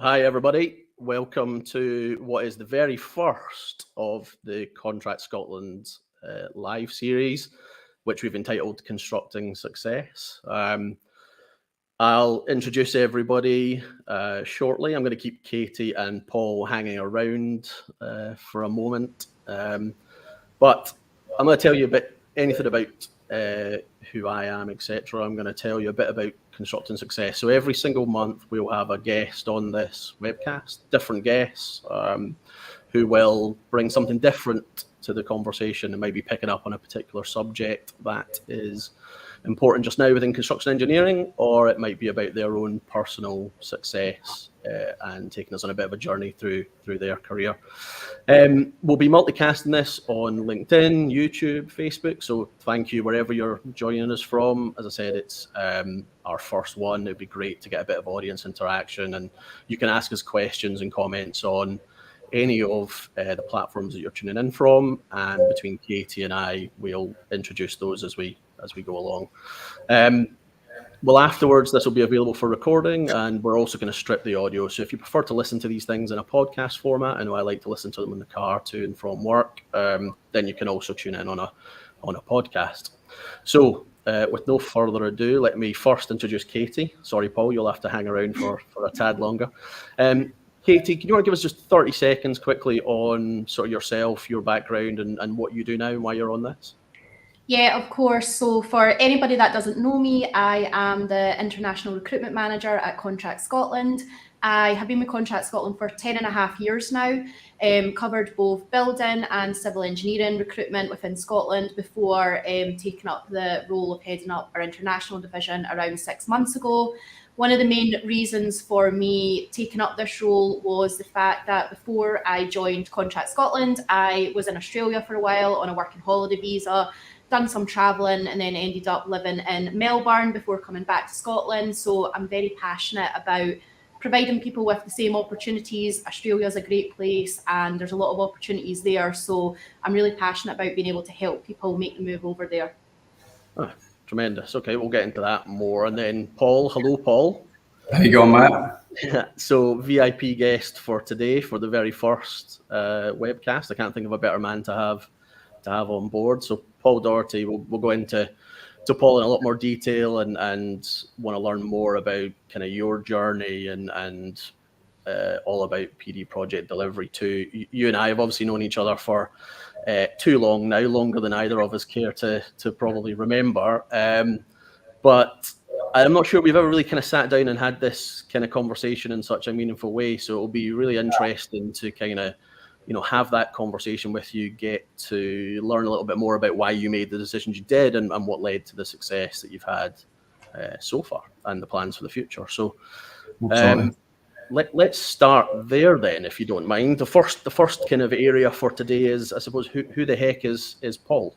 Hi, everybody. Welcome to what is the very first of the Contract Scotland live series, which we've entitled Constructing Success. I'll introduce everybody shortly. I'm going to keep Katie and Paul hanging around for a moment. But I'm going to tell you anything about who I am, etc. I'm going to tell you a bit about Constructing Success. So every single month we'll have a guest on this webcast, different guests who will bring something different to the conversation and maybe picking up on a particular subject that is important just now within construction engineering, or it might be about their own personal success and taking us on a bit of a journey through their career. We'll be multicasting this on LinkedIn, YouTube, Facebook, so thank you wherever you're joining us from. As I said, it's our first one. It'd be great to get a bit of audience interaction, and you can ask us questions and comments on any of the platforms that you're tuning in from, and between Katie and I, we'll introduce those as we go along. Well, afterwards, this will be available for recording, and we're also going to strip the audio. So if you prefer to listen to these things in a podcast format, I know I like to listen to them in the car to and from work, then you can also tune in on a podcast. So with no further ado, let me first introduce Katie. Sorry, Paul, you'll have to hang around for a tad longer. Katie, can you want to give us just 30 seconds quickly on sort of yourself, your background, and what you do now and why you're on this? Yeah, of course. So for anybody that doesn't know me, I am the International Recruitment Manager at Contract Scotland. I have been with Contract Scotland for 10.5 years now, covered both building and civil engineering recruitment within Scotland before taking up the role of heading up our international division around 6 months ago. One of the main reasons for me taking up this role was the fact that before I joined Contract Scotland, I was in Australia for a while on a working holiday visa, done some travelling, and then ended up living in Melbourne before coming back to Scotland. So I'm very passionate about providing people with the same opportunities. Australia is a great place and there's a lot of opportunities there. So I'm really passionate about being able to help people make the move over there. Oh, tremendous. Okay, we'll get into that more. And then Paul, hello, Paul. How you going, Matt? So VIP guest for today for the very first webcast. I can't think of a better man to have on board. So Paul Doherty, we'll go into Paul in a lot more detail and want to learn more about kind of your journey and all about PD project delivery too. You and I have obviously known each other for too long now, longer than either of us care to probably remember. But I'm not sure we've ever really kind of sat down and had this kind of conversation in such a meaningful way. So it'll be really interesting to kind of, have that conversation with you, get to learn a little bit more about why you made the decisions you did and what led to the success that you've had so far and the plans for the future. So let's start there then, if you don't mind. The first kind of area for today is, I suppose, who the heck is Paul?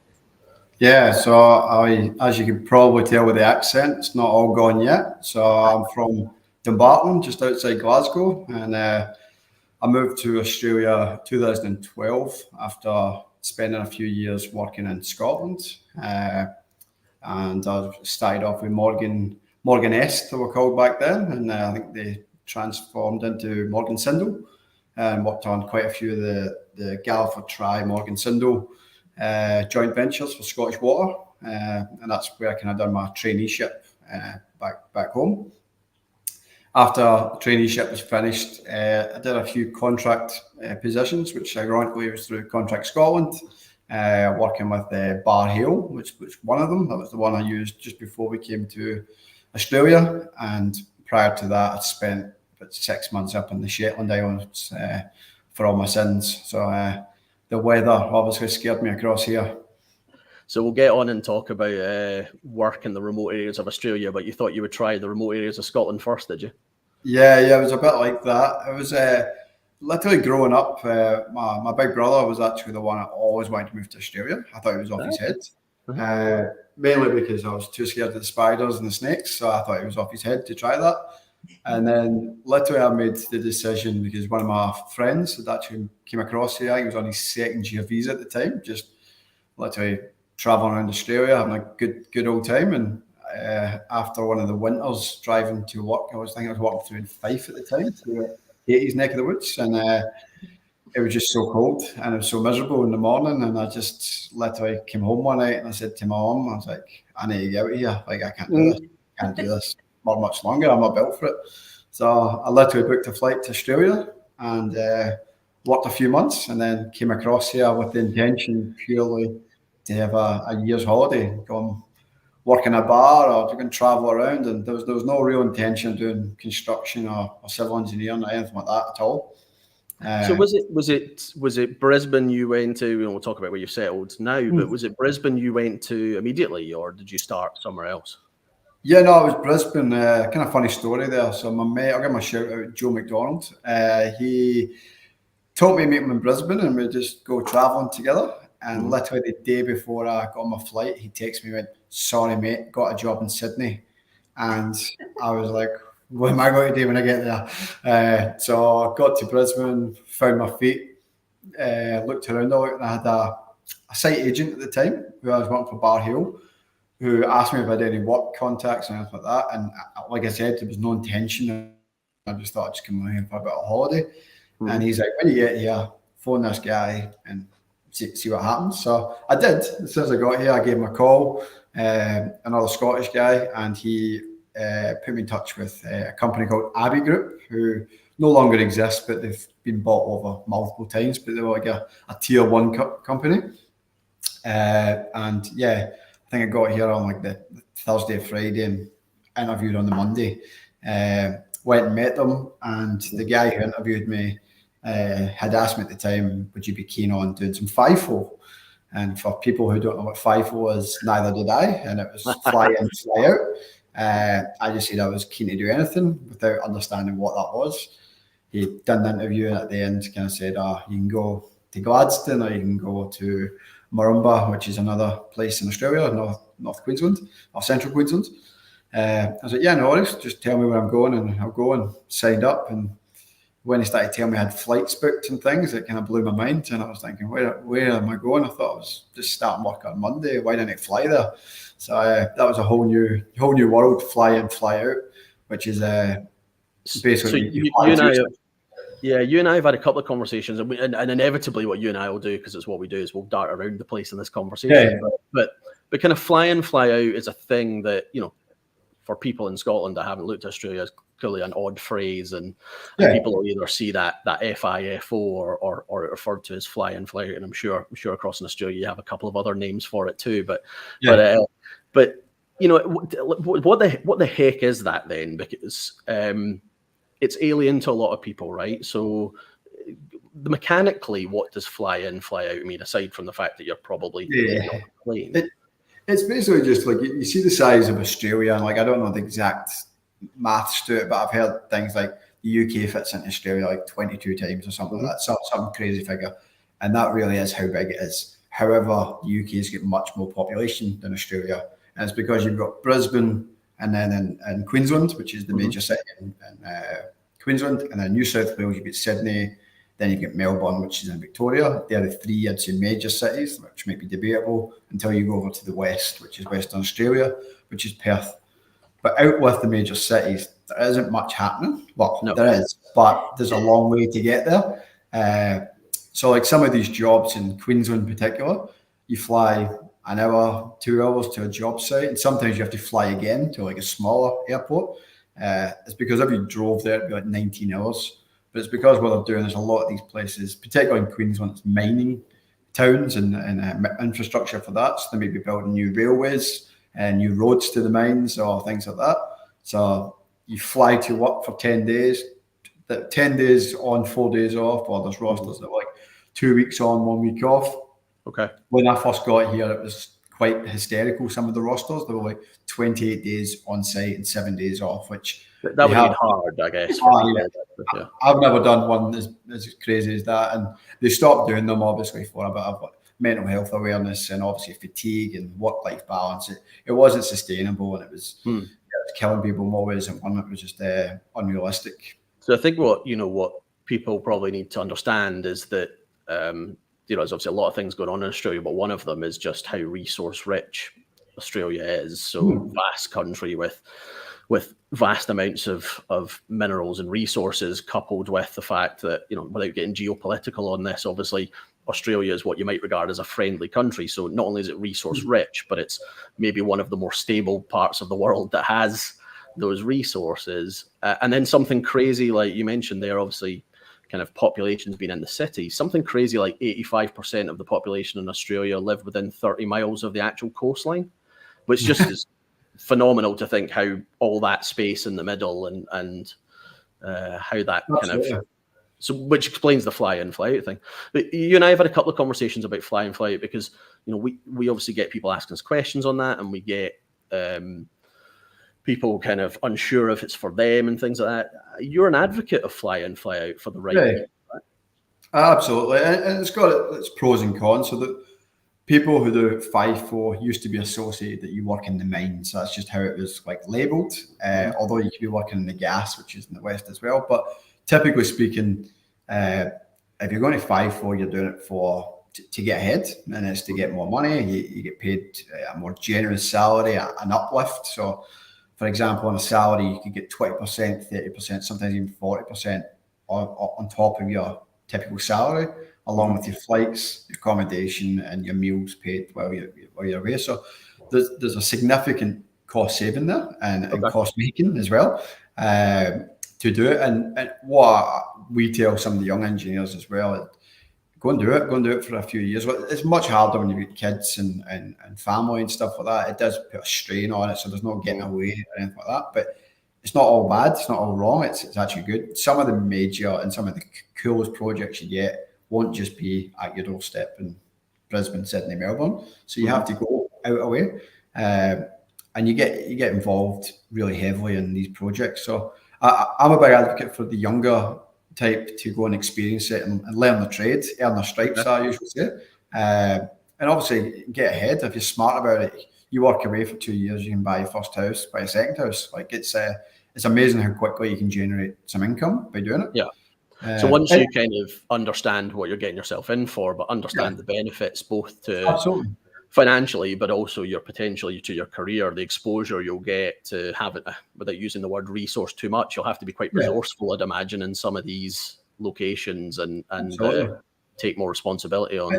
Yeah, so as you can probably tell with the accent, it's not all gone yet. So I'm from Dumbarton, just outside Glasgow, and I moved to Australia 2012 after spending a few years working in Scotland. And I started off with Morgan Est, they were called back then, and I think they transformed into Morgan Sindall, and worked on quite a few of the Galliford Try, Morgan Sindall joint ventures for Scottish Water, and that's where I kind of done my traineeship back home. After traineeship was finished, I did a few contract positions, which ironically was through Contract Scotland, working with Bar Hill, which was one of them. That was the one I used just before we came to Australia. And prior to that, I'd spent about 6 months up in the Shetland Islands for all my sins. So the weather obviously scared me across here. So we'll get on and talk about work in the remote areas of Australia, but you thought you would try the remote areas of Scotland first, did you? Yeah, it was a bit like that. It was literally growing up, my big brother was actually the one that always wanted to move to Australia. I thought he was off his head, mainly because I was too scared of the spiders and the snakes, so I thought he was off his head to try that. And then literally I made the decision because one of my friends had actually came across here. He was on his second year visa at the time, just literally traveling around Australia, having a good old time. And after one of the winters driving to work, I was working through in Fife at the time, through hate his neck of the woods, and it was just so cold and it was so miserable in the morning. And I just literally came home one night and I said to my mum, I was like, I need to get out of here. Like, I can't do this. I can't do this for much longer. I'm not built for it. So I literally booked a flight to Australia and worked a few months, and then came across here with the intention purely to have a year's holiday, go work in a bar or to go and travel around. And there was no real intention of doing construction or civil engineering or anything like that at all. So was it Brisbane you went to? We'll talk about where you've settled now, but was it Brisbane you went to immediately, or did you start somewhere else? Yeah, no, it was Brisbane. Kind of funny story there. So my mate, I'll give my shout out, Joe McDonald. He told me to meet him in Brisbane and we just go traveling together. And literally the day before I got on my flight, he texted me and went, "Sorry, mate, got a job in Sydney." And I was like, what am I going to do when I get there? So I got to Brisbane, found my feet, looked around all, and I had a site agent at the time who I was working for Bar Hill, who asked me if I had any work contacts and anything like that. And like I said, there was no intention. I just thought I'd just come here for a bit of holiday. And he's like, when you get here, phone this guy and see what happens. So I did. As soon as I got here, I gave him a call, another Scottish guy, and he put me in touch with a company called Abbey Group, who no longer exists, but they've been bought over multiple times, but they were like a tier one company. And yeah, I think I got here on like the Thursday, Friday, and interviewed on the Monday. Went and met them, and the guy who interviewed me had asked me at the time, would you be keen on doing some FIFO? And for people who don't know what FIFO is, neither did I, and it was fly in, fly out. I just said I was keen to do anything without understanding what that was. He'd done the interview, and at the end kind of said, you can go to Gladstone or you can go to Marumba, which is another place in Australia, North Queensland or Central Queensland. I was like, yeah, no worries, just tell me where I'm going and I'll go, and signed up. And when he started telling me I had flights booked and things, it kind of blew my mind. And I was thinking, where am I going? I thought I was just starting work on Monday. Why didn't I fly there? So that was a whole new world, fly in, fly out, which is basically. So you and I have had a couple of conversations, and inevitably what you and I will do, because it's what we do, is we'll dart around the place in this conversation. Yeah. But kind of fly in, fly out is a thing that, for people in Scotland that haven't looked at Australia, is clearly an odd phrase, and people will either see that FIFO or referred to as fly in, fly out. And I'm sure across in Australia you have a couple of other names for it too. But what the heck is that then? Because it's alien to a lot of people, right? So mechanically, what does fly in, fly out mean, aside from the fact that you're probably not playing? It's basically just like, you see the size of Australia, and like, I don't know the exact maths to it, but I've heard things like the UK fits into Australia like 22 times or something like that, some crazy figure. And that really is how big it is. However, the UK has got much more population than Australia. And it's because you've got Brisbane, and then in Queensland, which is the major city in Queensland, and then New South Wales, you've got Sydney, then you get Melbourne, which is in Victoria. They're the three, I'd say, major cities, which might be debatable, until you go over to the west, which is Western Australia, which is Perth. But out with the major cities, there isn't much happening. Well, there is, but there's a long way to get there. So like some of these jobs in Queensland in particular, you fly an hour, 2 hours to a job site, and sometimes you have to fly again to like a smaller airport. It's because if you drove there, it'd be like 19 hours. But it's because what they're doing is a lot of these places, particularly in Queensland, it's mining towns and infrastructure for that. So they may be building new railways and new roads to the mines or things like that. So you fly to work for 10 days, 10 days on, 4 days off, or there's rosters that are like 2 weeks on, 1 week off. Okay. When I first got here, it was quite hysterical. Some of the rosters, they were like 28 days on site and 7 days off, which that would be hard, I guess. Yeah. I've never done one as crazy as that, and they stopped doing them obviously for a bit of mental health awareness and obviously fatigue and work-life balance. It wasn't sustainable, and it was killing people in more ways than one. It was just unrealistic. So I think what people probably need to understand is that there's obviously a lot of things going on in Australia, but one of them is just how resource rich Australia is. So vast country with with vast amounts of minerals and resources, coupled with the fact that, without getting geopolitical on this, obviously Australia is what you might regard as a friendly country. So not only is it resource rich, but it's maybe one of the more stable parts of the world that has those resources. And then something crazy, like you mentioned there, obviously kind of population's been in the city. Something crazy like 85% of the population in Australia live within 30 miles of the actual coastline, which just is phenomenal to think how all that space in the middle and how that Absolutely. kind of, so which explains the fly in, fly out thing. But you and I have had a couple of conversations about fly in, fly out, because we obviously get people asking us questions on that, and we get people kind of unsure if it's for them and things like that. You're an advocate of fly in, fly out for the right people, right? Absolutely, and it's got its pros and cons. So that people who do FIFO used to be associated that you work in the mines. That's just how it was labelled. Although you could be working in the gas, which is in the West as well. But typically speaking, if you're going to FIFO, you're doing it to get ahead, and it's to get more money. You get paid a more generous salary, an uplift. So, for example, on a salary, you could get 20%, 30%, sometimes even 40% on top of your typical salary, along with your flights, your accommodation, and your meals paid while you're away. So there's a significant cost saving there and cost making as well to do it. And what we tell some of the young engineers as well, go and do it for a few years. It's much harder when you've got kids and family and stuff like that. It does put a strain on it, so there's no getting away or anything like that. But it's not all bad. It's not all wrong. It's actually good. Some of the major and some of the coolest projects you get won't just be at your doorstep in Brisbane, Sydney, Melbourne. So you have to go out away, and you get involved really heavily in these projects. So I'm a big advocate for the younger type to go and experience it and learn the trade, earn their stripes, I usually say. And obviously get ahead. If you're smart about it, you work away for 2 years, you can buy your first house, buy a second house. It's amazing how quickly you can generate some income by doing it. Yeah. So once you kind of understand what you're getting yourself in for, but understand the benefits both to financially, but also your potentially to your career, the exposure you'll get to have it, without using the word resource too much, you'll have to be quite resourceful, I'd imagine, in some of these locations and take more responsibility on.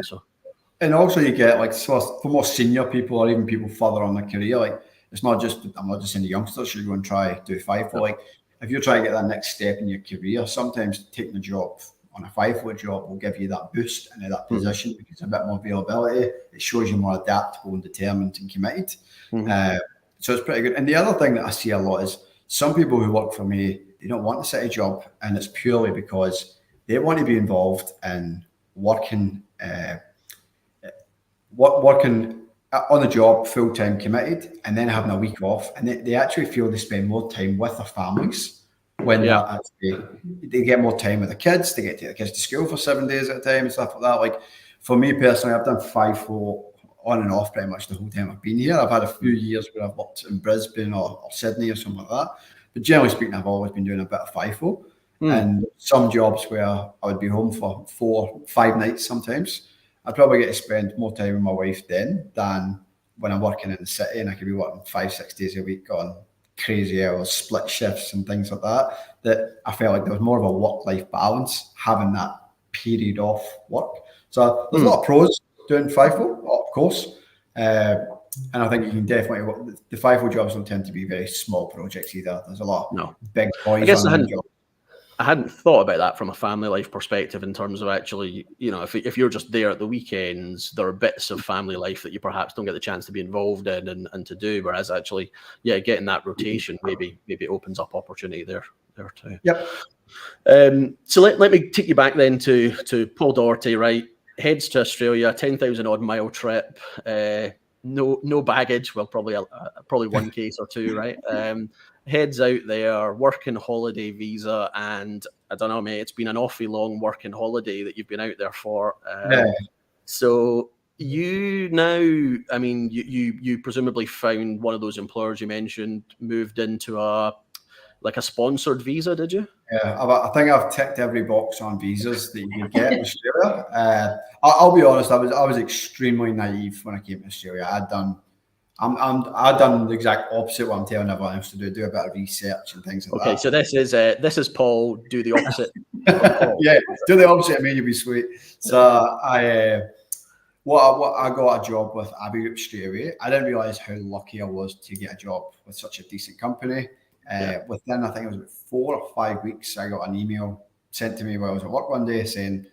And also you get for more senior people or even people further on their career, I'm not just saying the youngsters should go and try do FIFO. If you're trying to get that next step in your career, sometimes taking a job on a FIFO job will give you that boost into that position because a bit more availability. It shows you more adaptable and determined and committed. So it's pretty good. And the other thing that I see a lot is some people who work for me, they don't want a city job, and it's purely because they want to be involved in working on the job, full-time committed, and then having a week off. And they actually feel they spend more time with their families when they get more time with the kids. They get to take the kids to school for 7 days at a time and stuff like that. For me personally, I've done FIFO on and off pretty much the whole time I've been here. I've had a few years where I've worked in Brisbane or Sydney or something like that. But generally speaking, I've always been doing a bit of FIFO. And some jobs where I would be home for 4, 5 nights sometimes. I'd probably get to spend more time with my wife then than when I'm working in the city, and I could be working 5, 6 days a week on crazy hours, split shifts and things like that I felt like there was more of a work-life balance having that period off work. So there's a lot of pros doing FIFO, of course. And I think you can definitely, the FIFO jobs don't tend to be very small projects either. There's a lot of big boys on the job. I hadn't thought about that from a family life perspective in terms of actually, if you're just there at the weekends, there are bits of family life that you perhaps don't get the chance to be involved in and to do. Whereas actually, getting that rotation maybe opens up opportunity there too. Yep. So let me take you back then to Paul Doherty, right? Heads to Australia, 10,000 odd mile trip. No baggage. Well, probably one case or two, right? Heads out there, working holiday visa, and I don't know, mate, it's been an awfully long working holiday that you've been out there for. So you now, I mean, you presumably found one of those employers you mentioned, moved into a sponsored visa, did you? Yeah, I think I've ticked every box on visas that you can get in Australia. I'll be honest, I was extremely naive when I came to Australia. I'd done I've done the exact opposite what I'm telling everyone else to do a bit of research and things like that. Okay, so this is Paul. Do the opposite. Of Paul. Yeah, do the opposite of me, you'll be sweet. So I got a job with Abbey Group straight away. I didn't realise how lucky I was to get a job with such a decent company. Within, I think it was about 4 or 5 weeks, I got an email sent to me while I was at work one day saying,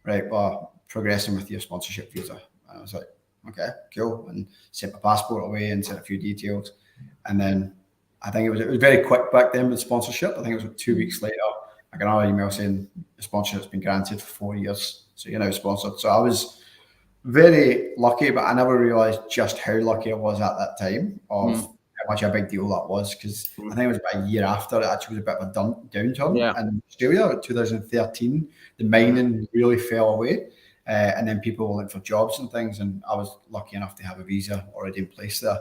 right, well, progressing with your sponsorship visa. And I was like, okay, cool. And sent my passport away and sent a few details. And then I think it was very quick back then with sponsorship. I think it was like 2 weeks later, I got another email saying the sponsorship's been granted for 4 years. So you're now sponsored. So I was very lucky, but I never realised just how lucky I was at that time of how much a big deal that was. Because I think it was about a year after it actually was a bit of a downturn in Australia. In 2013, the mining really fell away. And then people were looking for jobs and things, and I was lucky enough to have a visa already in place there.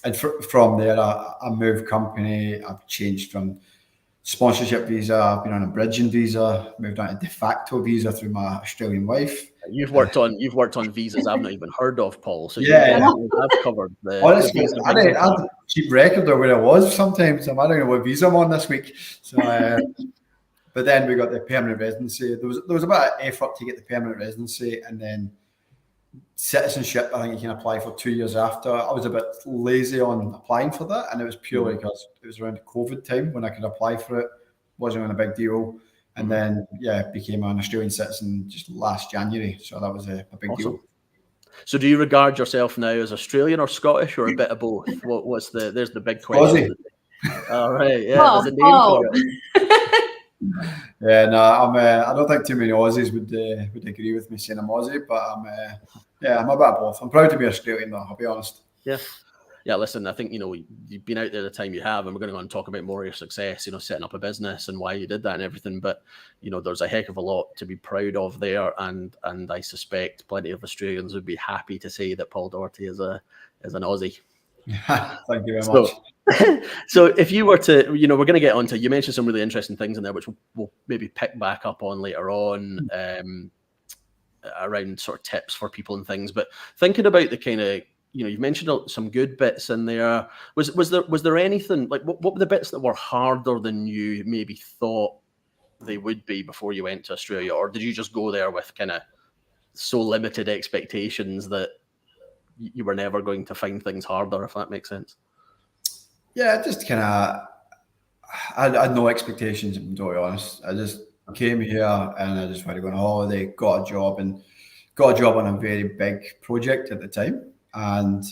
And from there, I moved company. I've changed from sponsorship visa. I've been on a bridging visa. Moved on a de facto visa through my Australian wife. You've worked on visas I've not even heard of, Paul. So yeah, I've covered the. Honestly, the I keep record of where I was sometimes. I don't know what visa I'm on this week. So. But then we got the permanent residency. There was a bit of effort to get the permanent residency, and then citizenship, I think you can apply for 2 years after. I was a bit lazy on applying for that, and it was purely because it was around COVID time when I could apply for it. Wasn't a big deal. And then, became an Australian citizen just last January. So that was a big deal. So do you regard yourself now as Australian or Scottish or a bit of both? There's the big question. All right, there's a name for it. Yeah, no, I don't think too many Aussies would agree with me saying I'm Aussie, but I'm a bit of both. I'm proud to be Australian, though. I'll be honest. Yeah. Listen, I think you've been out there the time you have, and we're going to go and talk about more of your success. Setting up a business and why you did that and everything. But there's a heck of a lot to be proud of there, and I suspect plenty of Australians would be happy to say that Paul Doherty is an Aussie. Thank you very much. So if you were to, we're going to get onto, you mentioned some really interesting things in there, which we'll maybe pick back up on later on, around sort of tips for people and things. But thinking about the kind of, you've mentioned some good bits in there. Was there anything, like what were the bits that were harder than you maybe thought they would be before you went to Australia? Or did you just go there with kind of so limited expectations that you were never going to find things harder, if that makes sense? Yeah, just kind of, I had no expectations, to be honest. I just came here and I just wanted to go on holiday, got a job on a very big project at the time. And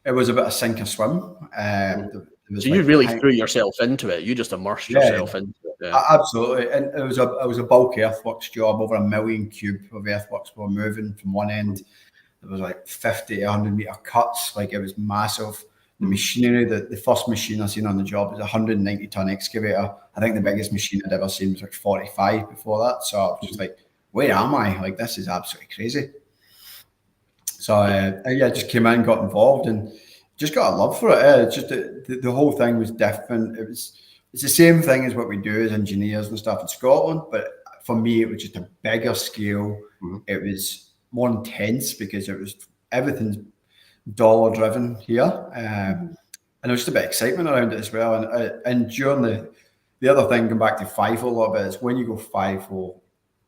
it was a bit of sink or swim. So you really threw yourself into it. You just immersed yourself into it. Yeah. Absolutely. And it was a bulk earthworks job, over 1 million cube of earthworks we were moving from one end. There was like 50, 100 meter cuts. Like, it was massive. The machinery, the first machine I seen on the job was a 190 ton excavator. I think the biggest machine I'd ever seen was like 45 before that. So I was just like, where am I? Like, this is absolutely crazy. So I just came in, got involved, and just got a love for it. It's just the whole thing was different. It's the same thing as what we do as engineers and stuff in Scotland, but for me it was just a bigger scale. It was more intense because everything's dollar driven here, and there's just a bit of excitement around it as well. And during the other thing, going back to FIFO a little bit, is when you go FIFO,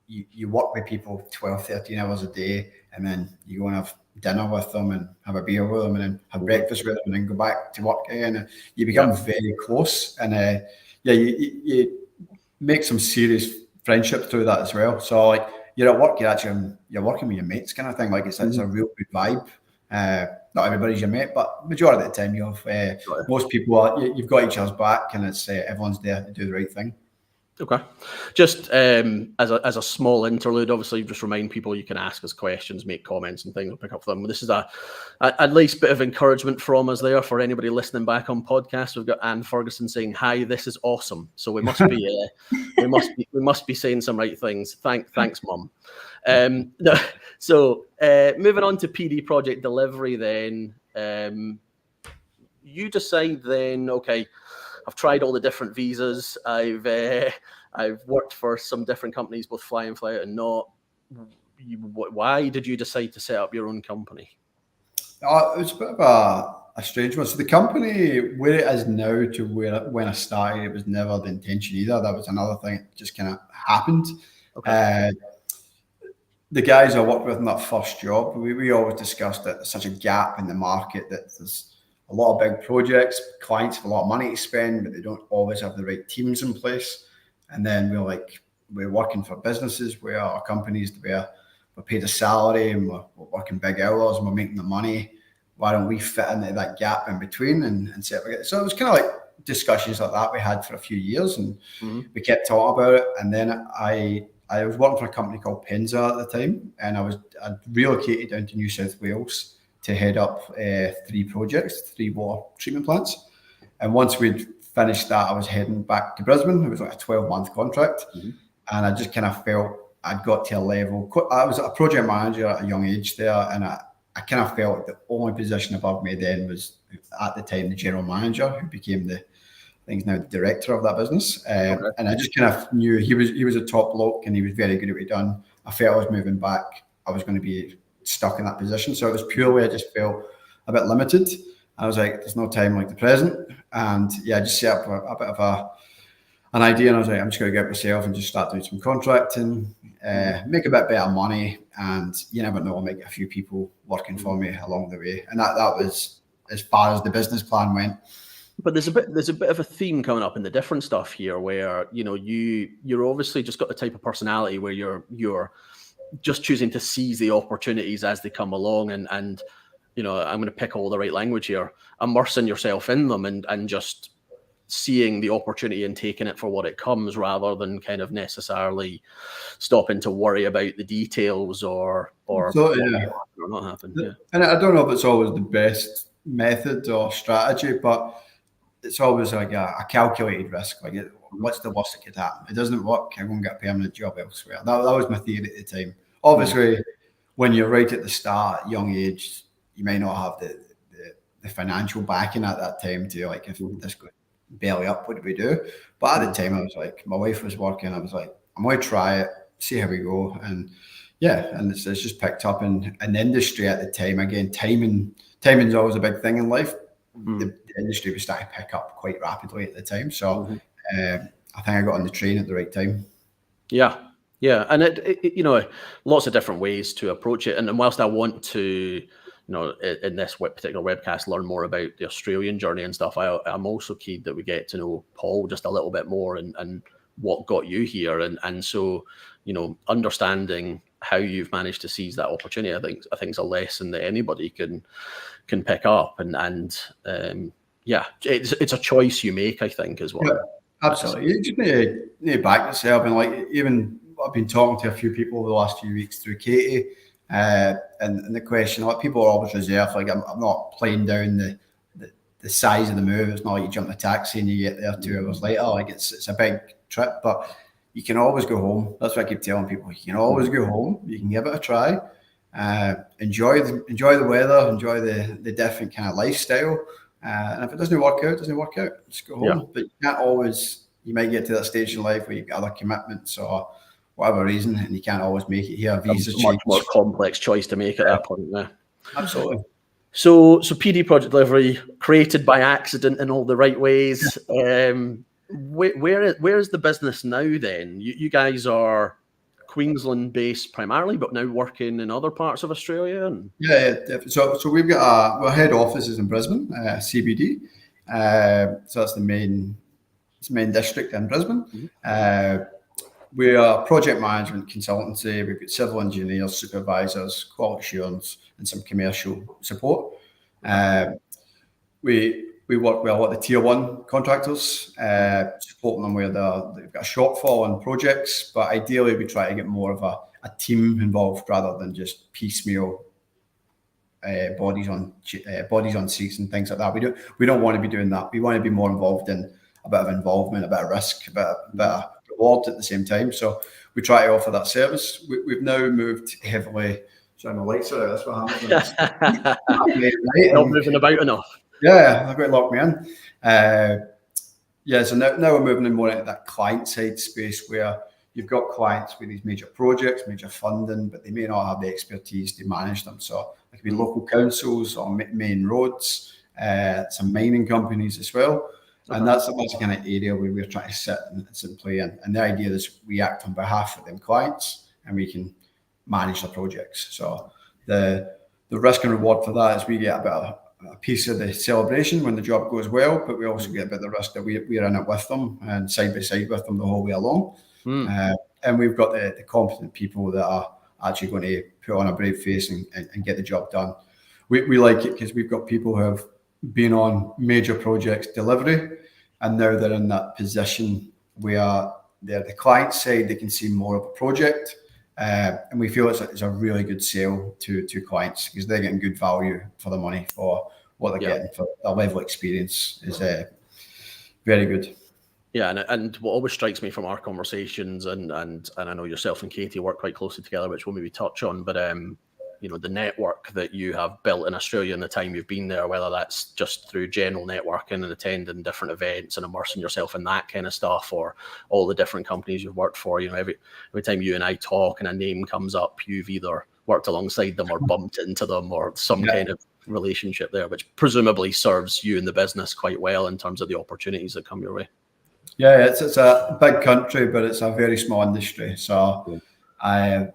you work with people 12, 13 hours a day, and then you go and have dinner with them and have a beer with them and then have breakfast with them and then go back to work again. And you become very close, and you make some serious friendships through that as well. So like, you're at work, you're working with your mates kind of thing. Like, it's a real good vibe. Not everybody's your mate, but majority of the time most people you've got each other's back, and it's everyone's there to do the right thing. Okay. Just as a small interlude, obviously, just remind people you can ask us questions, make comments and things. We'll pick up for them. This is at least bit of encouragement from us there for anybody listening back on podcast. We've got Anne Ferguson saying, "Hi, this is awesome." So we must be we must be saying some right things. Thanks, Mum. So moving on to PD project delivery, then you decide then, okay, I've tried all the different visas. I've worked for some different companies, both fly in, fly out, and not. Why did you decide to set up your own company? It was a bit of a strange one. So the company, where it is now to when I started, it was never the intention either. That was another thing. It just kind of happened. Okay. The guys I worked with in that first job, we always discussed that there's such a gap in the market, that there's a lot of big projects, clients have a lot of money to spend, but they don't always have the right teams in place. And then we're working for businesses where our companies where we're paid a salary and we're working big hours and we're making the money. Why don't we fit into that gap in between and separate? So it was kind of like discussions like that we had for a few years, and we kept talking about it. And then I was working for a company called Penza at the time, and I relocated down to New South Wales to head up 3 projects, 3 water treatment plants. And once we'd finished that, I was heading back to Brisbane. It was like a 12-month contract, and I just kind of felt I'd got to a level. I was a project manager at a young age there, and I kind of felt the only position above me then was, at the time, the general manager, who became I think he's now the director of that business. And I just kind of knew he was a top bloke and he was very good at what he'd done. I felt I was moving back, I was going to be stuck in that position. So it was purely, I just felt a bit limited. I was like, there's no time like the present. And yeah, I just set up a bit of an idea, and I was like, I'm just going to get myself and just start doing some contracting, make a bit better money, and you never know, I'll make a few people working for me along the way. And that was as far as the business plan went. But there's a bit of a theme coming up in the different stuff here, where you're obviously just got the type of personality where you're just choosing to seize the opportunities as they come along, and I'm going to pick all the right language here, immersing yourself in them and just seeing the opportunity and taking it for what it comes, rather than kind of necessarily stopping to worry about the details or not happen. Yeah. And I don't know if it's always the best method or strategy, but it's always like a calculated risk. Like, what's the worst that could happen? It doesn't work, I'm going to get a permanent job elsewhere. That was my theory at the time. Obviously, when you're right at the start, young age, you may not have the financial backing at that time to, like, if this goes belly up, what do we do? But at the time, I was like, my wife was working, I was like, I'm going to try it, see how we go. And yeah, and it's just picked up in an industry at the time. Again, timing's always a big thing in life. The industry was starting to pick up quite rapidly at the time. So I think I got on the train at the right time. Yeah. And it lots of different ways to approach it. And whilst I want to, in this particular webcast, learn more about the Australian journey and stuff, I'm also keen that we get to know Paul just a little bit more and what got you here. And so, understanding how you've managed to seize that opportunity, I think is a lesson that anybody can pick up. And it's a choice you make, I think, as well. Yeah, absolutely. You just need to back yourself. And like, even I've been talking to a few people over the last few weeks through Katie, and the question, like, people are always reserved. Like, I'm not playing down the size of the move. It's not like you jump the taxi and you get there 2 hours later. Like, it's a big trip, but you can always go home. That's what I keep telling people. You can always go home. You can give it a try. Enjoy the weather. Enjoy the different kind of lifestyle. And if it doesn't work out, it doesn't work out. Just go home. Yeah. But you can't always. You might get to that stage in life where you've got other commitments or whatever reason, and you can't always make it here. It's a much more complex choice to make at that point. Yeah. Absolutely. So PD Project Delivery, created by accident in all the right ways. Where is the business now then? You guys are Queensland based primarily, but now working in other parts of Australia? Yeah. So we've got our head office is in Brisbane, CBD. So that's the main district in Brisbane. We are project management consultancy. We've got civil engineers, supervisors, quality assurance, and some commercial support. We work with a lot of the tier 1 contractors, supporting them where they've got a shortfall on projects. But ideally, we try to get more of a team involved rather than just piecemeal bodies on seats and things like that. We don't want to be doing that. We want to be more involved in a bit of involvement, a bit of risk, a bit of reward at the same time. So we try to offer that service. We've now moved heavily. Sorry, my lights are out. That's what happens. Not moving about enough. Yeah, they've got to lock me in. So now we're moving in more into that client side space where you've got clients with these major projects, major funding, but they may not have the expertise to manage them. So It could be local councils or main roads, some mining companies as well. And that's the kind of area where we're trying to sit and play in. And the idea is we act on behalf of them clients and we can manage the projects. So the risk and reward for that is we get a piece of the celebration when the job goes well, but we also get a bit of the risk that we're in it with them and side by side with them the whole way along. And we've got the competent people that are actually going to put on a brave face and get the job done. We like it because we've got people who have been on major projects delivery, and now they're in that position where they're the client side, they can see more of a project. And we feel it's a really good sale to clients because they're getting good value for the money for what they're getting for their level of experience is very good. Yeah, and what always strikes me from our conversations, and I know yourself and Katie work quite closely together, which we'll maybe touch on, but the network that you have built in Australia in the time you've been there, whether that's just through general networking and attending different events and immersing yourself in that kind of stuff, or all the different companies you've worked for, every time you and I talk and a name comes up, you've either worked alongside them or bumped into them or some kind of relationship there, which presumably serves you and the business quite well in terms of the opportunities that come your way. Yeah, it's a big country, but it's a very small industry. So I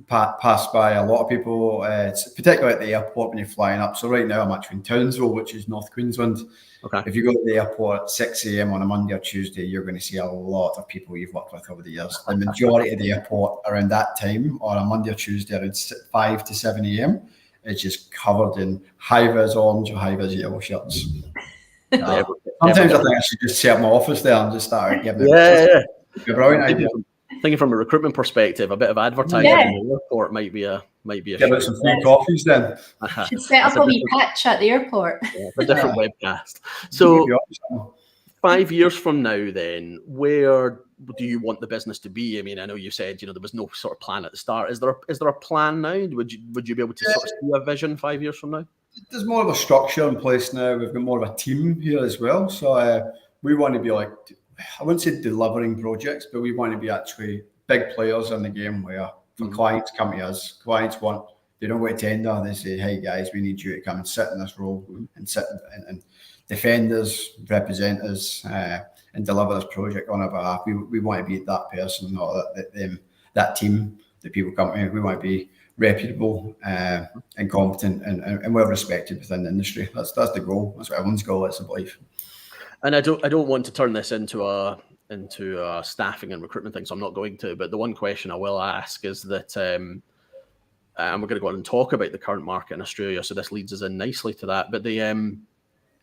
pass by a lot of people, it's particularly at the airport when you're flying up. So right now I'm actually in Townsville, which is North Queensland. Okay. If you go to the airport at 6 a.m. on a Monday or Tuesday, you're going to see a lot of people you've worked with over the years. The majority of the airport around that time on a Monday or Tuesday around 5 to 7 a.m. is just covered in high-vis orange or high-vis yellow shirts. Sometimes I think I should just set up my office there and just start giving it. A brilliant idea. Thinking from a recruitment perspective, a bit of advertising in the airport might be a Give out some free coffees then. Should set up a wee pitch at the airport. A different webcast. So 5 years from now then, where do you want the business to be? I mean, I know you said, there was no sort of plan at the start. Is there a plan now? Would you be able to sort of see a vision 5 years from now? There's more of a structure in place now. We've got more of a team here as well. So we want to be like, I wouldn't say delivering projects, but we want to be actually big players in the game where for clients come to us, they don't go to tender, they say, hey guys, we need you to come and sit in this role and sit and defend us, represent us, and deliver this project on our behalf. We want to be that person or that team that people come to. We want to be reputable and competent and well respected within the industry. That's the goal. That's what everyone's goal is, I believe. And I don't want to turn this into a staffing and recruitment thing, so I'm not going to. But the one question I will ask is that, and we're going to go on and talk about the current market in Australia, so this leads us in nicely to that. But the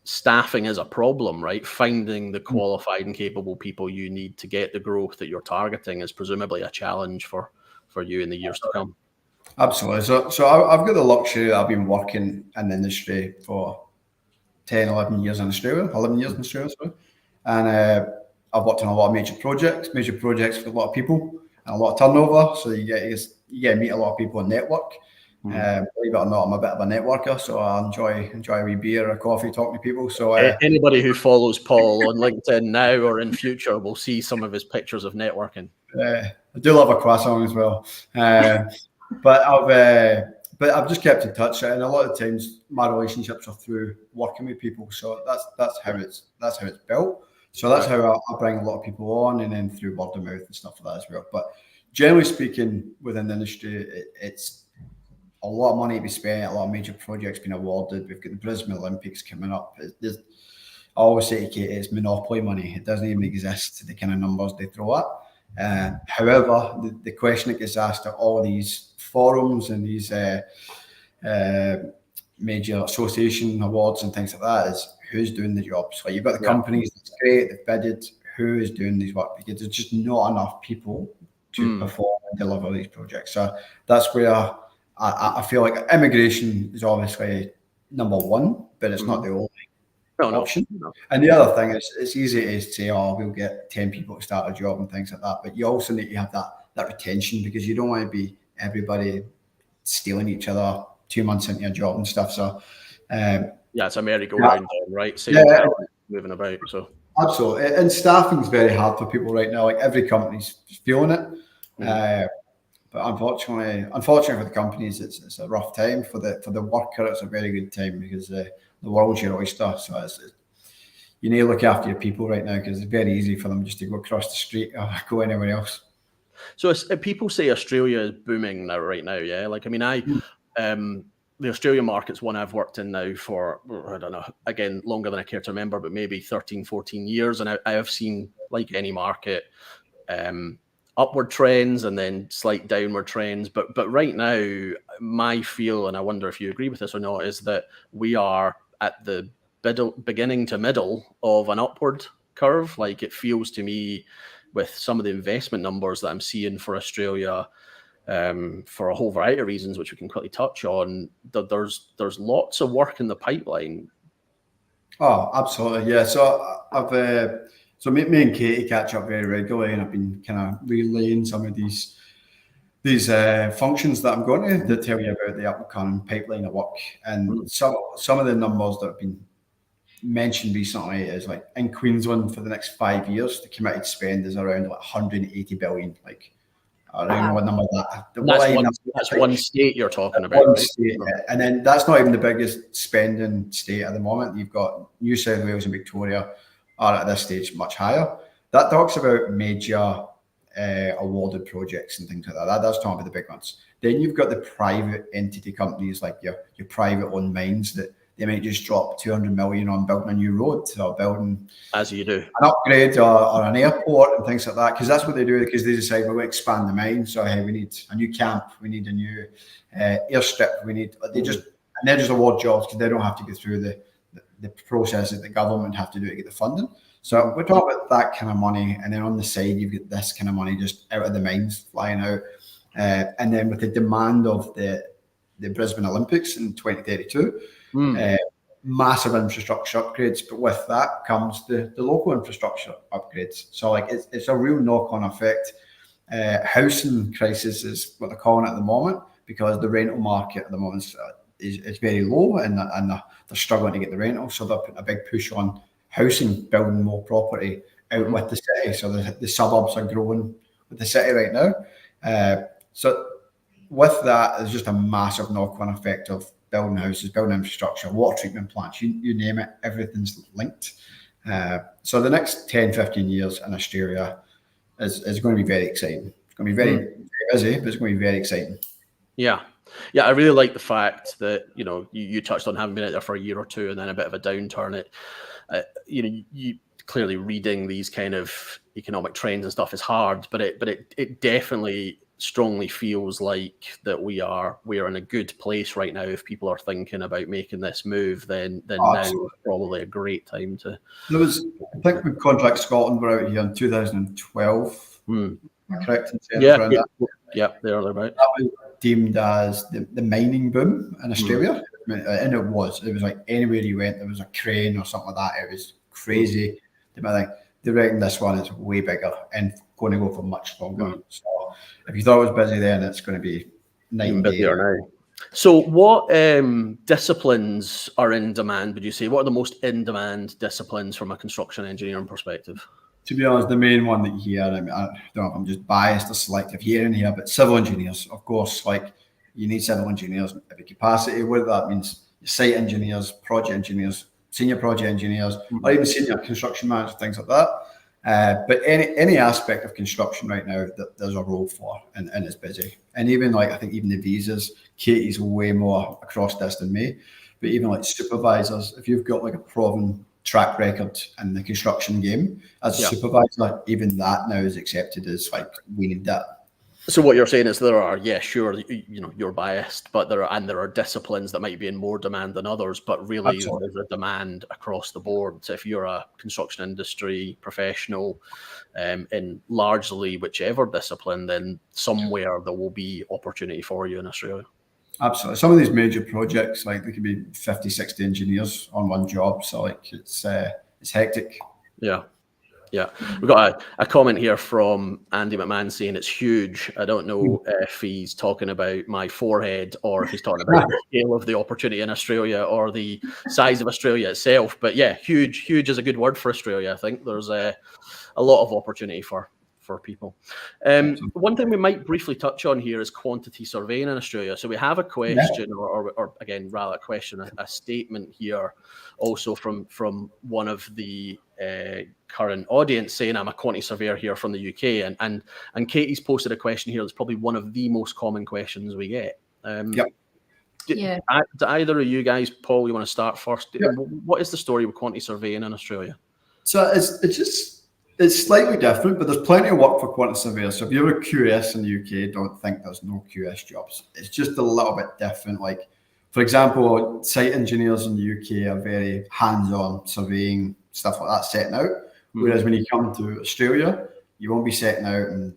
staffing is a problem, right? Finding the qualified and capable people you need to get the growth that you're targeting is presumably a challenge for you in the years to come. Absolutely. So I've got the luxury that I've been working in the industry for 10, 11 years in Australia, sorry. And I've worked on a lot of major projects with a lot of people and a lot of turnover. So you get to meet a lot of people and network. Believe it or not, I'm a bit of a networker, so I enjoy a wee beer or a coffee talking to people. So anybody who follows Paul on LinkedIn now or in future will see some of his pictures of networking. I do love a croissant as well. But I've just kept in touch, and a lot of times my relationships are through working with people. So that's how it's built. So that's how I bring a lot of people on, and then through word of mouth and stuff like that as well. But generally speaking, within the industry, it's a lot of money to be spent, a lot of major projects being awarded. We've got the Brisbane Olympics coming up. I always say to Kate, it's monopoly money. It doesn't even exist, the kind of numbers they throw at. However, the question that gets asked at all these forums and these major association awards and things like that is who's doing the jobs. So you've got the companies, that's great, they've bidded, who is doing these work? Because there's just not enough people to perform and deliver these projects. So that's where I feel like immigration is obviously number one, but it's not the only option. No. And the other thing is, it's easy to say, oh, we'll get 10 people to start a job and things like that. But you also need to have that retention, because you don't want to be everybody stealing each other 2 months into your job and stuff. So it's a merry-go-round, right? Moving about. So absolutely, and staffing is very hard for people right now. Like every company's feeling it. But unfortunately for the companies, it's a rough time. For the worker, it's a very good time because the world's your oyster. So you need to look after your people right now because it's very easy for them just to go across the street or go anywhere else. So people say Australia is booming right now, yeah? Like, I mean, the Australian market's one I've worked in now for, I don't know, again, longer than I care to remember, but maybe 13, 14 years. And I have seen, like any market, upward trends and then slight downward trends. But right now, my feel, and I wonder if you agree with this or not, is that we are at the beginning to middle of an upward curve. Like, it feels to me, with some of the investment numbers that I'm seeing for Australia, for a whole variety of reasons, which we can quickly touch on, that there's lots of work in the pipeline. Oh, absolutely, yeah. So me and Katie catch up very regularly, and I've been kind of relaying some of these functions that I'm going to tell you about the upcoming pipeline of work. And some of the numbers that have been mentioned recently is, like, in Queensland for the next 5 years, the committed spend is around like 180 billion. Like, I don't know what number That's one state you're talking about. One state, and then that's not even the biggest spending state at the moment. You've got New South Wales and Victoria are at this stage much higher. That talks about major awarded projects and things like that. That's talking about the big ones. Then you've got the private entity companies, like your private owned mines, that they might just drop 200 million on building a new road or building, as you do, an upgrade or an airport and things like that, because that's what they do, because they decide, we're going to expand the mine, so hey, we need a new camp, we need a new airstrip, they're just award jobs because they don't have to go through the process that the government have to do to get the funding. So we're talking about that kind of money, and then on the side you've got this kind of money just out of the mines flying out, and then with the demand of the Brisbane Olympics in 2032, massive infrastructure upgrades, but with that comes the local infrastructure upgrades. So, like, it's a real knock-on effect. Housing crisis is what they're calling it at the moment, because the rental market at the moment is very low, and they're struggling to get the rental. So they're putting a big push on housing, building more property out with the city. So the suburbs are growing with the city right now. So with that, there's just a massive knock-on effect of building houses, building infrastructure, water treatment plants, you name it, everything's linked. So the next 10, 15 years in Australia is going to be very exciting. It's going to be very busy, but it's going to be very exciting. Yeah. Yeah, I really like the fact that, you touched on having been out there for a year or two and then a bit of a downturn. You clearly reading these kind of economic trends and stuff is hard, but it definitely strongly feels like that we are in a good place right now. If people are thinking about making this move, then now is probably a great time to. I think when Contract Scotland were out here in 2012. Correct in saying that? Yeah, they're about. That was deemed as the mining boom in Australia, and it was like anywhere you went, there was a crane or something like that. It was crazy. They reckon this one is way bigger and going to go for much longer. So if you thought it was busy then, it's going to be even busier now. So what disciplines are in demand, would you say? What are the most in-demand disciplines from a construction engineering perspective? To be honest, the main one that you hear, I don't know if I'm just biased or selective hearing here, but civil engineers, of course. Like, you need civil engineers of every capacity, whether that means site engineers, project engineers, senior project engineers, or even senior construction managers, things like that. But any aspect of construction right now that there's a role for, and it's busy. And even, like, I think even the visas, Katie's way more across this than me, but even like supervisors, if you've got like a proven track record in the construction game as a supervisor, even that now is accepted as, like, we need that. So what you're saying is there are, sure, you're biased, but there are disciplines that might be in more demand than others, but really there's a demand across the board. So if you're a construction industry professional in largely whichever discipline, then somewhere there will be opportunity for you in Australia. Absolutely. Some of these major projects, like, there could be 50, 60 engineers on one job. So, like, it's hectic. Yeah. Yeah. We've got a comment here from Andy McMahon saying it's huge. I don't know if he's talking about my forehead or if he's talking about the scale of the opportunity in Australia or the size of Australia itself. But yeah, huge is a good word for Australia. I think there's a lot of opportunity for for people. One thing we might briefly touch on here is quantity surveying in Australia. So we have a question, or again, rather a question, a statement here also from one of the current audience saying, I'm a quantity surveyor here from the UK. And Katie's posted a question here that's probably one of the most common questions we get. Do either of you guys, Paul, you want to start first? Yep. What is the story with quantity surveying in Australia? So it's slightly different, but there's plenty of work for quantity surveyors. So if you're a QS in the UK, don't think there's no QS jobs. It's just a little bit different. Like, for example, site engineers in the UK are very hands-on surveying, stuff like that, setting out. Whereas when you come to Australia, you won't be setting out and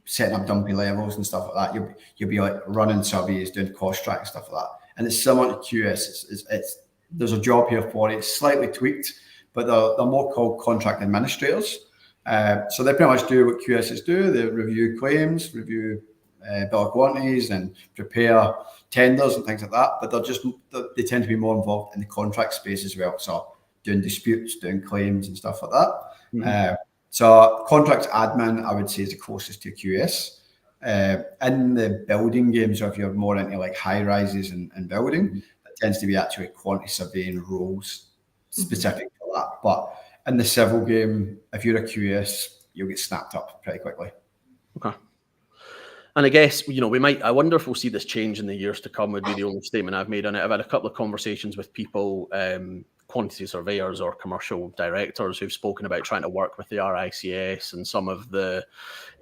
setting up dumpy levels and stuff like that. You'll be like running surveys, doing cost track and stuff like that. And it's similar to QS. There's a job here for it. It's slightly tweaked, but they're more called contract administrators. So they pretty much do what QSs do. They review claims, review bill of quantities, and prepare tenders and things like that. But they tend to be more involved in the contract space as well. So doing disputes, doing claims and stuff like that. So contracts admin, I would say, is the closest to QS. In the building game, so if you're more into like high rises and building, it tends to be actually quantity surveying roles specific for that. But in the civil game, if you're a QS, you'll get snapped up pretty quickly. Okay. And I guess, I wonder if we'll see this change in the years to come, would be the only statement I've made on it. I've had a couple of conversations with people, quantity surveyors or commercial directors, who've spoken about trying to work with the RICS and some of the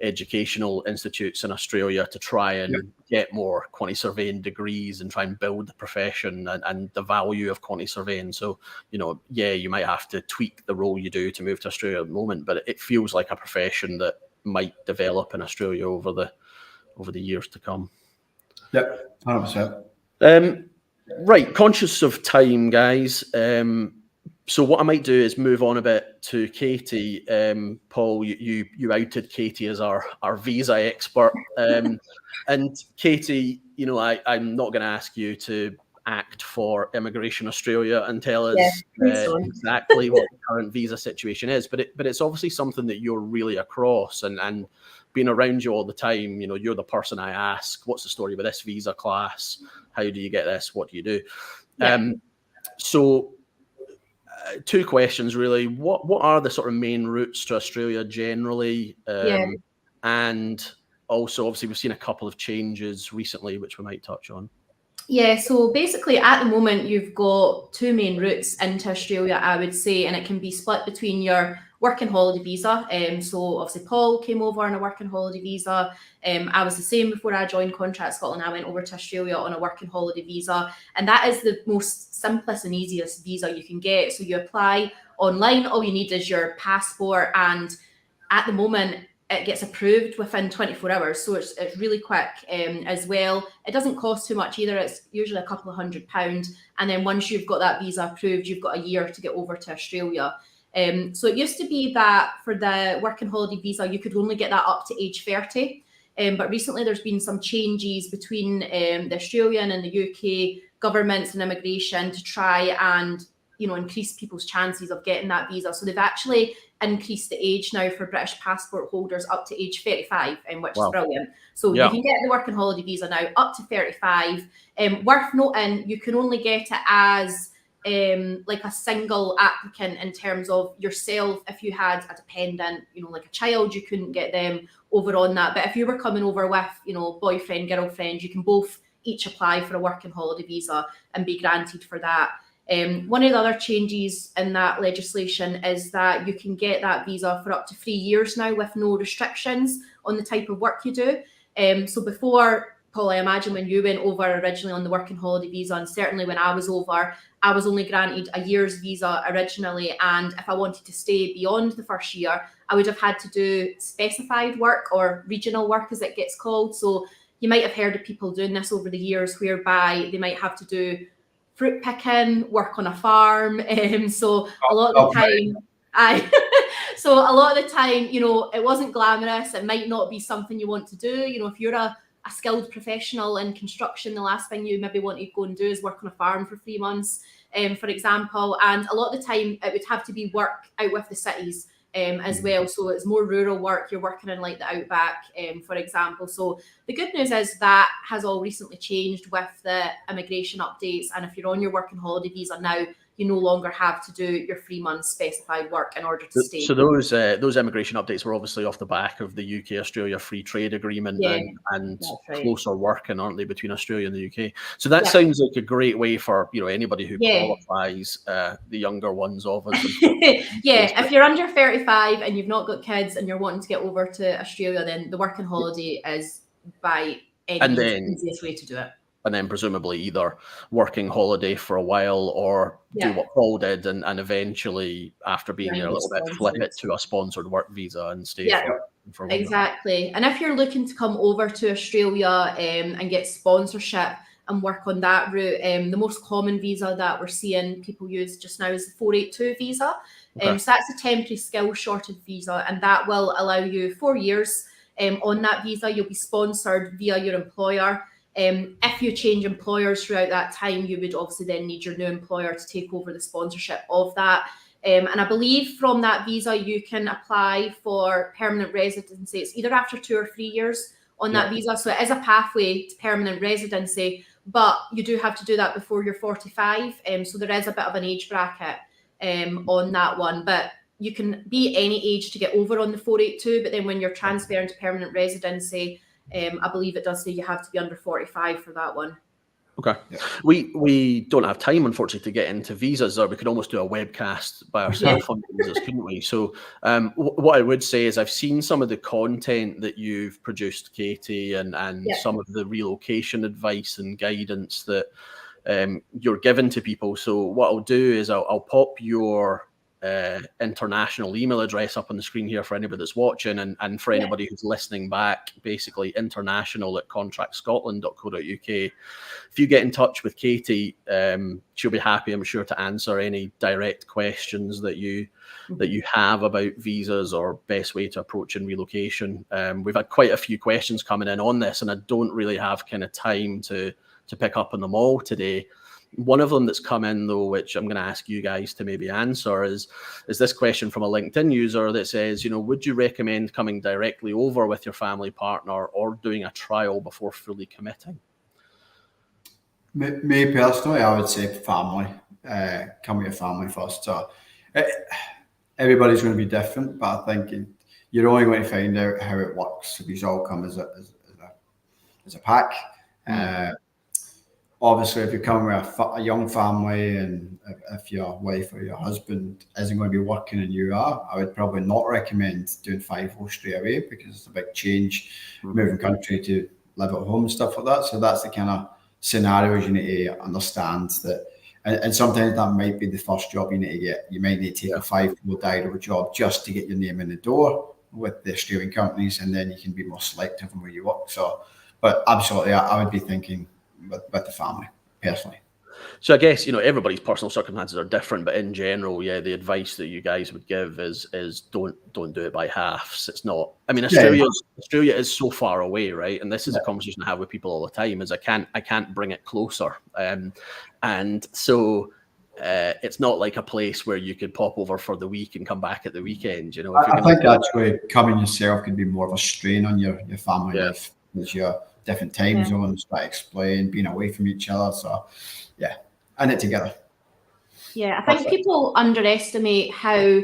educational institutes in Australia to try and get more quantity surveying degrees and try and build the profession and the value of quantity surveying. So, you might have to tweak the role you do to move to Australia at the moment, but it feels like a profession that might develop in Australia over the years to come. Yep, 100%. Right, conscious of time, guys. So what I might do is move on a bit to Katie. Paul, you outed Katie as our visa expert. And Katie, I'm not going to ask you to act for Immigration Australia and tell us exactly what the current visa situation is, but it's obviously something that you're really across, and being around you all the time, you're the person I ask, what's the story with this visa class? How do you get this? What do you do? So two questions really. What are the sort of main routes to Australia generally? And also, obviously, we've seen a couple of changes recently, which we might touch on. Yeah, so basically at the moment, you've got two main routes into Australia, I would say, and it can be split between your working holiday visa. So obviously Paul came over on a working holiday visa. I was the same before I joined Contract Scotland. I went over to Australia on a working holiday visa, and that is the most simplest and easiest visa you can get. So you apply online, all you need is your passport, and at the moment it gets approved within 24 hours. So it's really quick as well. It doesn't cost too much either. It's usually a couple of £100. And then once you've got that visa approved, you've got a year to get over to Australia. So it used to be that for the working holiday visa, you could only get that up to age 30. But recently there's been some changes between the Australian and the UK governments and immigration to try and increase people's chances of getting that visa. So they've actually increased the age now for British passport holders up to age 35, which is brilliant. So you can get the working holiday visa now up to 35. Worth noting, you can only get it as like a single applicant in terms of yourself. If you had a dependent, like a child, you couldn't get them over on that. But if you were coming over with, boyfriend, girlfriend, you can both each apply for a working holiday visa and be granted for that. One of the other changes in that legislation is that you can get that visa for up to 3 years now with no restrictions on the type of work you do. So before, Paul, I imagine when you went over originally on the working holiday visa, and certainly when I was over, I was only granted a year's visa originally. And if I wanted to stay beyond the first year, I would have had to do specified work, or regional work as it gets called. So you might have heard of people doing this over the years, whereby they might have to do fruit picking, work on a farm. So a lot of the time, so a lot of the time, it wasn't glamorous. It might not be something you want to do. If you're a skilled professional in construction, the last thing you maybe want to go and do is work on a farm for 3 months, for example. And a lot of the time it would have to be work out with the cities. as well. So it's more rural work. You're working in like the outback, for example. So the good news is that has all recently changed with the immigration updates. And if you're on your working holiday visa now, you no longer have to do your 3 months specified work in order to stay. So those immigration updates were obviously off the back of the UK-Australia Free Trade Agreement and right. closer working, aren't they, between Australia and the UK? So that sounds like a great way for anybody who qualifies, the younger ones of us. If you're under 35 and you've not got kids and you're wanting to get over to Australia, then the working holiday is by any means the easiest way to do it. And then presumably either working holiday for a while or do what Paul did and eventually, after being there a little bit, flip it to a sponsored work visa and stay for longer. Exactly. And if you're looking to come over to Australia and get sponsorship and work on that route, the most common visa that we're seeing people use just now is the 482 visa. So that's a temporary skill shortage visa, and that will allow you 4 years on that visa. You'll be sponsored via your employer. If you change employers throughout that time, you would obviously then need your new employer to take over the sponsorship of that. And I believe from that visa, you can apply for permanent residency. It's either after 2 or 3 years on that visa. So it is a pathway to permanent residency, but you do have to do that before you're 45. So there is a bit of an age bracket on that one. But you can be any age to get over on the 482, but then when you're transferring to permanent residency, I believe it does say you have to be under 45 for that one. Okay. We don't have time, unfortunately, to get into visas, or we could almost do a webcast by ourselves on visas, couldn't we? So what I would say is I've seen some of the content that you've produced, Katie, and some of the relocation advice and guidance that you're giving to people. So what I'll do is I'll pop your international email address up on the screen here for anybody that's watching, and for anybody who's listening back, basically international@contractscotland.co.uk. If you get in touch with Katie, she'll be happy, I'm sure, to answer any direct questions that you have about visas or best way to approach in relocation. We've had quite a few questions coming in on this, and I don't really have kind of time to pick up on them all today. One of them that's come in, though, which I'm going to ask you guys to maybe answer, is this question from a LinkedIn user that says, would you recommend coming directly over with your family partner or doing a trial before fully committing? Me personally, I would say family. Come with your family first. So everybody's going to be different, but I think you're only going to find out how it works if you all come as a pack. Obviously, if you're coming with a young family and if your wife or your husband isn't going to be working and you are, I would probably not recommend doing 5-0 straight away, because it's a big change, moving country to live at home and stuff like that. So that's the kind of scenarios you need to understand that. And sometimes that might be the first job you need to get. You might need to take a 5-0 direct job just to get your name in the door with the Australian companies, and then you can be more selective in where you work. So, but absolutely, I would be thinking with the family personally. So I guess everybody's personal circumstances are different, but in general, the advice that you guys would give is don't do it by halves. It's not. I mean, Australia is so far away, right? And this is a conversation I have with people all the time: is I can't bring it closer, and so it's not like a place where you could pop over for the week and come back at the weekend. I think actually coming yourself can be more of a strain on your family life, because you're different time zones, try to explain, being away from each other. So, and it together. Yeah, I think people underestimate how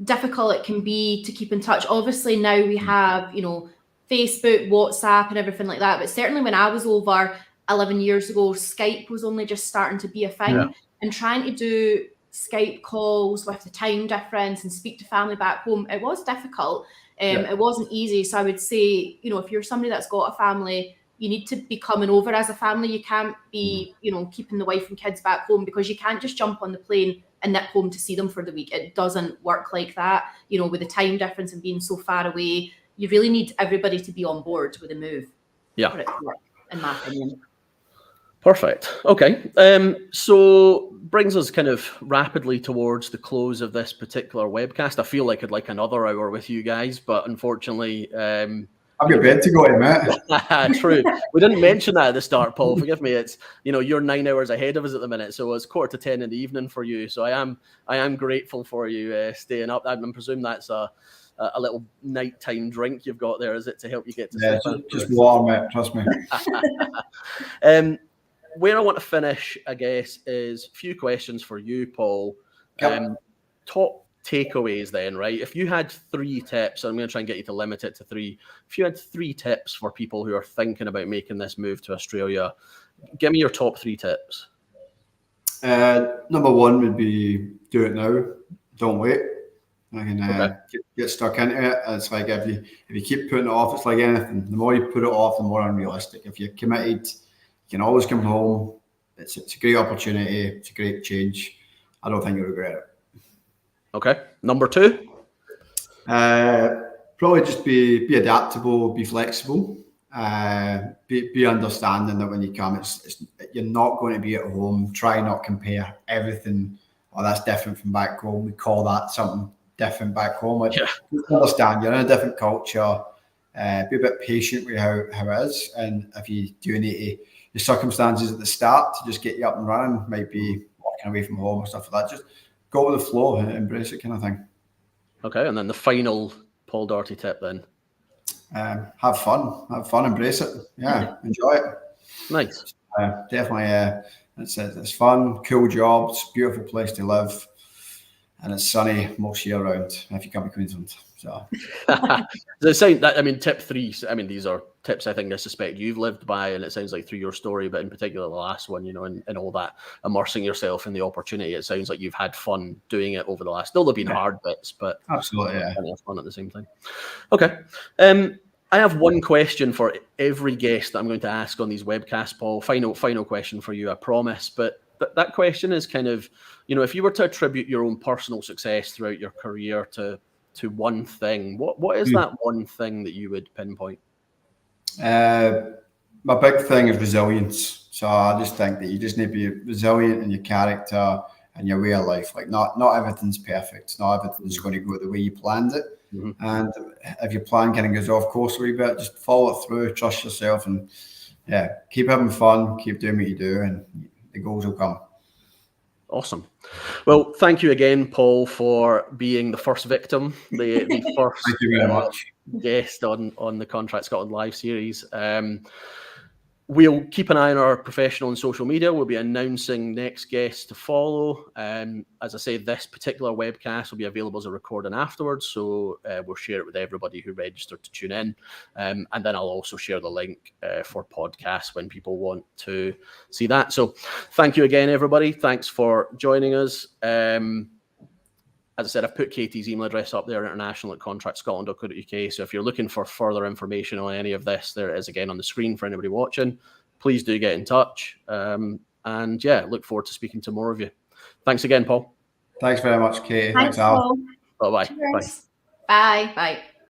difficult it can be to keep in touch. Obviously, now we have, Facebook, WhatsApp, and everything like that. But certainly when I was over 11 years ago, Skype was only just starting to be a thing. Yeah. And trying to do Skype calls with the time difference and speak to family back home, it was difficult. It wasn't easy. So I would say, if you're somebody that's got a family, you need to be coming over as a family. You can't be, keeping the wife and kids back home, because you can't just jump on the plane and nip home to see them for the week. It doesn't work like that. With the time difference and being so far away, you really need everybody to be on board with the move. Yeah. For it to work, in my opinion. Perfect. Okay. So brings us kind of rapidly towards the close of this particular webcast. I feel like I'd like another hour with you guys, but unfortunately, I've got bed to go to, mate. True. We didn't mention that at the start, Paul. Forgive me. It's, you're 9 hours ahead of us at the minute, so it's 9:45 in the evening for you. So I am grateful for you staying up. I presume that's a little nighttime drink you've got there, is it, to help you get to sleep? Yeah, just water, mate. Trust me. Where I want to finish, I guess, is a few questions for you, Paul. Yep. Top takeaways then, right? If you had 3 tips, I'm going to try and get you to limit it to 3. If you had 3 tips for people who are thinking about making this move to Australia, give me your top 3 tips. Number 1 would be do it now. Don't wait. I can get stuck into it. It's like if you keep putting it off, it's like anything. The more you put it off, the more unrealistic. If you're committed, you can always come home. It's a great opportunity. It's a great change. I don't think you'll regret it. Okay. Number 2? Probably just be adaptable, be flexible, be understanding that when you come, you're not going to be at home. Try not compare everything. Oh, that's different from back home. We call that something different back home. Like, understand you're in a different culture. Be a bit patient with how it is, and if you do need to, your circumstances at the start to just get you up and running might be walking away from home or stuff like that. Just go with the flow and embrace it, kind of thing. Okay, and then the final Paul Doherty tip then. Have fun, embrace it. Yeah, enjoy it. Nice. Definitely, it's fun, cool job, it's a beautiful place to live, and it's sunny most year round if you come to Queensland. So, tip 3. These are tips I think I suspect you've lived by, and it sounds like through your story, but in particular the last one, and all that, immersing yourself in the opportunity. It sounds like you've had fun doing it over the last. Still, there've been hard bits, but absolutely, fun at the same time. Okay. I have one question for every guest that I'm going to ask on these webcasts, Paul. Final question for you, I promise. But that question is kind of, if you were to attribute your own personal success throughout your career to one thing, what is that one thing that you would pinpoint? My big thing is resilience. So I just think that you just need to be resilient in your character and your way of life. Like not everything's perfect. Not everything's going to go the way you planned it. Mm-hmm. And if your plan kind of goes off course a wee bit, just follow it through, trust yourself, and keep having fun, keep doing what you do, and the goals will come. Awesome. Well, thank you again, Paul, for being the first victim, the first thank you very much. Guest on the Contract Scotland Live series. We'll keep an eye on our professional and social media. We'll be announcing next guests to follow. As I say, this particular webcast will be available as a recording afterwards, so we'll share it with everybody who registered to tune in. And then I'll also share the link for podcasts when people want to see that. So thank you again, everybody. Thanks for joining us. As I said, I've put Katie's email address up there, international@contractscotland.co.uk. So if you're looking for further information on any of this, there it is again on the screen for anybody watching. Please do get in touch. Look forward to speaking to more of you. Thanks again, Paul. Thanks very much, Katie. Thanks, Paul. Bye-bye. Bye. Bye.